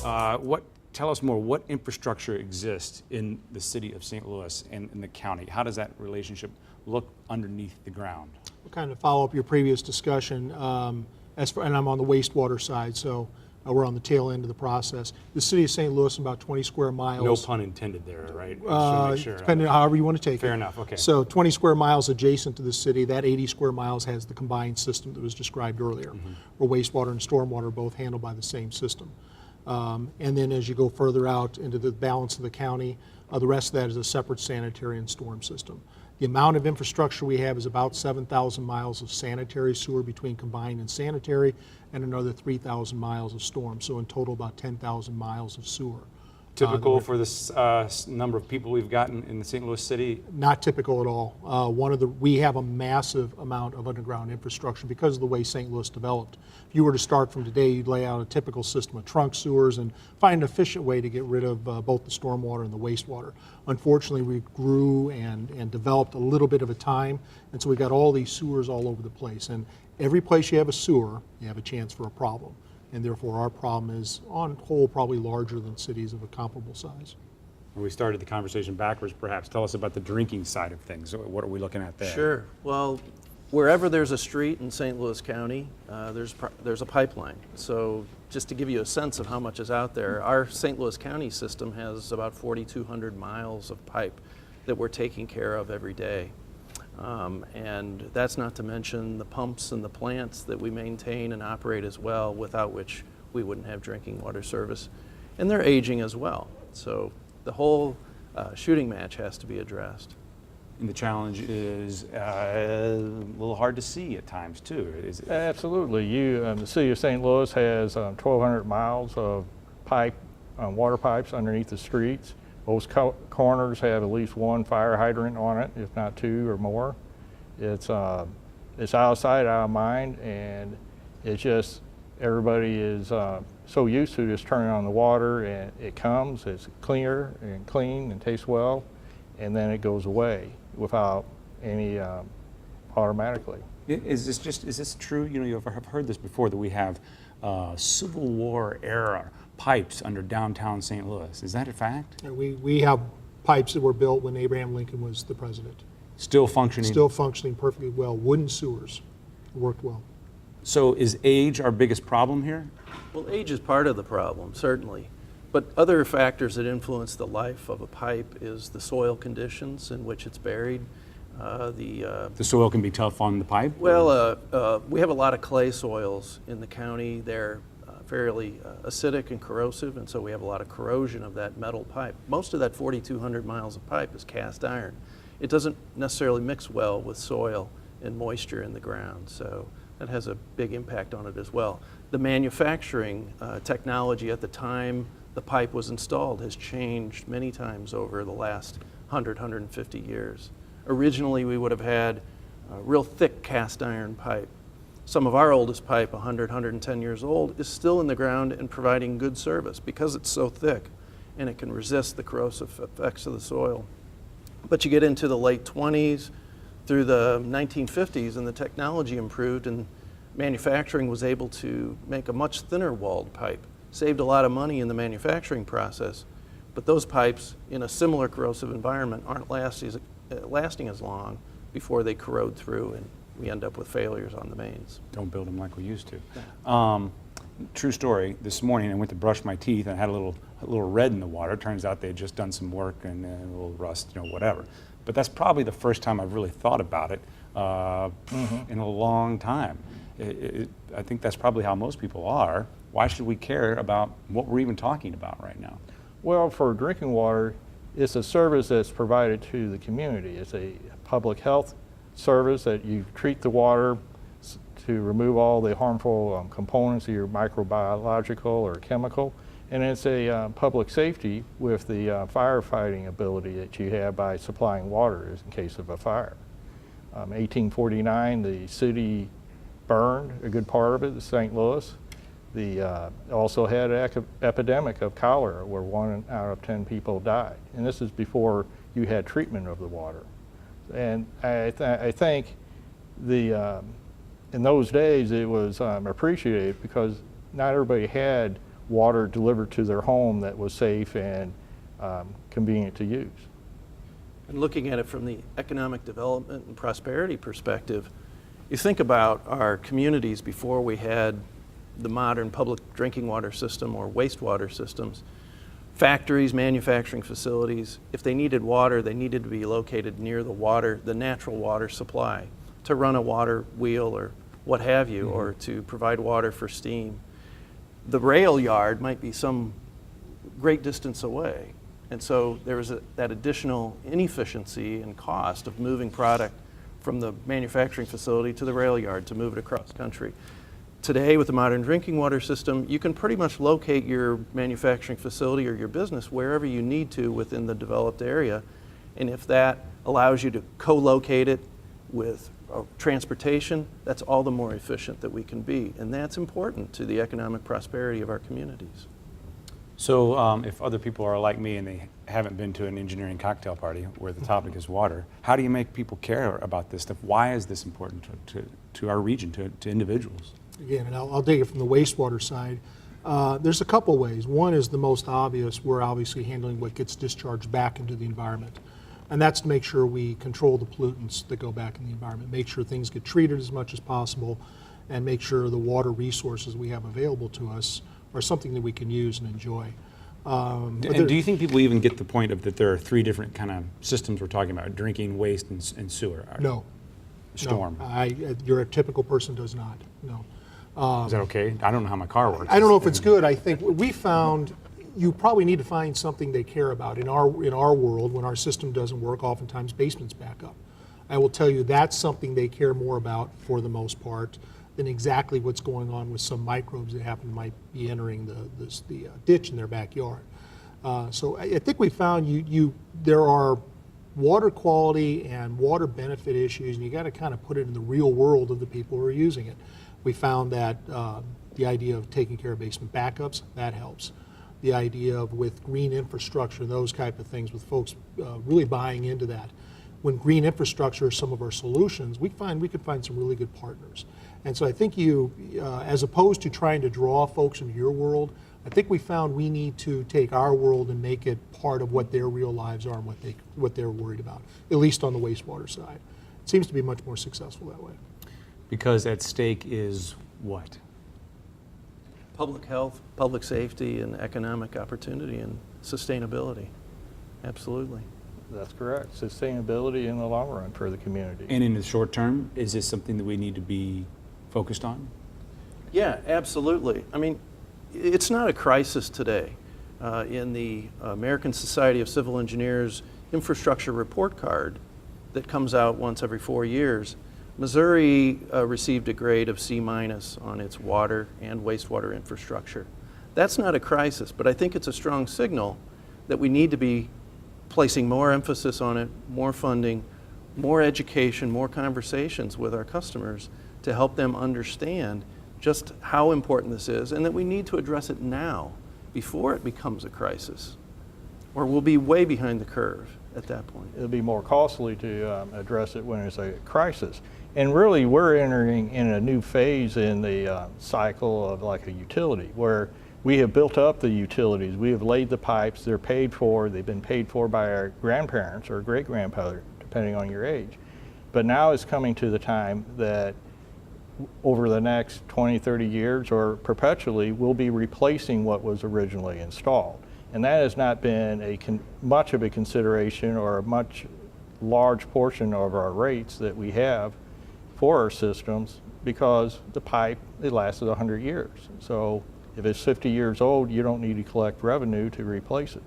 Tell us more. What infrastructure exists in the city of St. Louis and in the county? How does that relationship look underneath the ground? We'll kind of follow up your previous discussion. And I'm on the wastewater side, so we're on the tail end of the process. The city of St. Louis, about 20 square miles. No pun intended there, right? Just to make sure. Depending on however you want to take it. Fair enough, okay. So 20 square miles adjacent to the city. That 80 square miles has the combined system that was described earlier, where wastewater and stormwater are both handled by the same system. And then as you go further out into the balance of the county, the rest of that is a separate sanitary and storm system. The amount of infrastructure we have is about 7,000 miles of sanitary sewer between combined and sanitary, and another 3,000 miles of storm. So in total, about 10,000 miles of sewer. Typical for this number of people we've gotten in the St. Louis city? Not typical at all. We have a massive amount of underground infrastructure because of the way St. Louis developed. If you were to start from today, you'd lay out a typical system of trunk sewers and find an efficient way to get rid of both the stormwater and the wastewater. Unfortunately, we grew and developed a little bit of a time, and so we got all these sewers all over the place. And every place you have a sewer, you have a chance for a problem. And therefore our problem is, on whole, probably larger than cities of a comparable size. We started the conversation backwards, perhaps. Tell us about the drinking side of things. What are we looking at there? Sure. Well, wherever there's a street in St. Louis County, there's a pipeline. So just to give you a sense of how much is out there, our St. Louis County system has about 4,200 miles of pipe that we're taking care of every day. And that's not to mention the pumps and the plants that we maintain and operate as well, without which we wouldn't have drinking water service. And they're aging as well. So the whole shooting match has to be addressed. And the challenge is a little hard to see at times too. Is it? Absolutely. The city of St. Louis has 1,200 miles of pipe, water pipes underneath the streets. Most corners have at least one fire hydrant on it, if not two or more. It's out of sight, out of mind, and it's just everybody is so used to just turning on the water, and it comes, it's clear and clean and tastes well, and then it goes away without any automatically. Is this true? You know, you've heard this before, that we have Civil War era pipes under downtown St. Louis. Is that a fact? And we have pipes that were built when Abraham Lincoln was the president. Still functioning? Still functioning perfectly well. Wooden sewers worked well. So is age our biggest problem here? Well, age is part of the problem, certainly. But other factors that influence the life of a pipe is the soil conditions in which it's buried. The soil can be tough on the pipe? Well, we have a lot of clay soils in the county. They're fairly acidic and corrosive, and so we have a lot of corrosion of that metal pipe. Most of that 4,200 miles of pipe is cast iron. It doesn't necessarily mix well with soil and moisture in the ground, so that has a big impact on it as well. The manufacturing technology at the time the pipe was installed has changed many times over the last 100, 150 years. Originally, we would have had real thick cast iron pipe. Some of our oldest pipe, 100, 110 years old, is still in the ground and providing good service because it's so thick and it can resist the corrosive effects of the soil. But you get into the late 20s through the 1950s and the technology improved and manufacturing was able to make a much thinner walled pipe. Saved a lot of money in the manufacturing process, but those pipes in a similar corrosive environment aren't lasting as long before they corrode through and we end up with failures on the mains. Don't build them like we used to. True story, this morning I went to brush my teeth and I had a little red in the water. Turns out they had just done some work and a little rust, you know, whatever. But that's probably the first time I've really thought about it in a long time. I think that's probably how most people are. Why should we care about what we're even talking about right now? Well, for drinking water, it's a service that's provided to the community. It's a public health service that you treat the water to remove all the harmful components, either microbiological or chemical. And it's a public safety with the firefighting ability that you have by supplying water in case of a fire. 1849, the city burned a good part of it, St. Louis. Also had an epidemic of cholera where 1 out of 10 people died. And this is before you had treatment of the water. And I think in those days it was appreciated because not everybody had water delivered to their home that was safe and convenient to use. And looking at it from the economic development and prosperity perspective, you think about our communities before we had the modern public drinking water system or wastewater systems. Factories, manufacturing facilities, if they needed water, they needed to be located near the natural water supply to run a water wheel or what have you, or to provide water for steam. The rail yard might be some great distance away. And so there was that additional inefficiency and cost of moving product from the manufacturing facility to the rail yard to move it across country. Today, with the modern drinking water system, you can pretty much locate your manufacturing facility or your business wherever you need to within the developed area. And if that allows you to co-locate it with transportation, that's all the more efficient that we can be. And that's important to the economic prosperity of our communities. So if other people are like me and they haven't been to an engineering cocktail party where the topic is water, how do you make people care about this stuff? Why is this important to our region, to individuals? Again, and I'll take it from the wastewater side. There's a couple ways. One is the most obvious. We're obviously handling what gets discharged back into the environment. And that's to make sure we control the pollutants that go back in the environment, make sure things get treated as much as possible, and make sure the water resources we have available to us are something that we can use and enjoy. And do you think people even get the point of that there are three different kind of systems we're talking about, drinking, waste, and sewer? No. Storm. No, your typical person does not, no. Is that okay? I don't know how my car works. I don't know if it's good. I think we found you probably need to find something they care about. In our world, when our system doesn't work, oftentimes basements back up. I will tell you that's something they care more about for the most part than exactly what's going on with some microbes that might be entering the ditch in their backyard. So I think we found there are water quality and water benefit issues, and you got to kind of put it in the real world of the people who are using it. We found that the idea of taking care of basement backups, that helps. The idea of with green infrastructure, those type of things, with folks really buying into that. When green infrastructure is some of our solutions, we could find some really good partners. And so I think as opposed to trying to draw folks into your world, I think we found we need to take our world and make it part of what their real lives are and what they're worried about, at least on the wastewater side. It seems to be much more successful that way. Because at stake is what? Public health, public safety, and economic opportunity and sustainability. Absolutely. That's correct. Sustainability in the long run for the community. And in the short term, is this something that we need to be focused on? Yeah, absolutely. I mean, it's not a crisis today. In the American Society of Civil Engineers infrastructure report card that comes out once every 4 years, Missouri received a grade of C- on its water and wastewater infrastructure. That's not a crisis, but I think it's a strong signal that we need to be placing more emphasis on it, more funding, more education, more conversations with our customers to help them understand just how important this is, and that we need to address it now before it becomes a crisis, or we'll be way behind the curve at that point. It'll be more costly to address it when it's a crisis. And really, we're entering in a new phase in the cycle of like a utility, where we have built up the utilities, we have laid the pipes, they're paid for, they've been paid for by our grandparents or great-grandfather, depending on your age. But now it's coming to the time that over the next 20, 30 years, or perpetually, we'll be replacing what was originally installed. And that has not been much of a consideration or a much large portion of our rates that we have for our systems, because the pipe, it lasted 100 years. So if it's 50 years old, you don't need to collect revenue to replace it.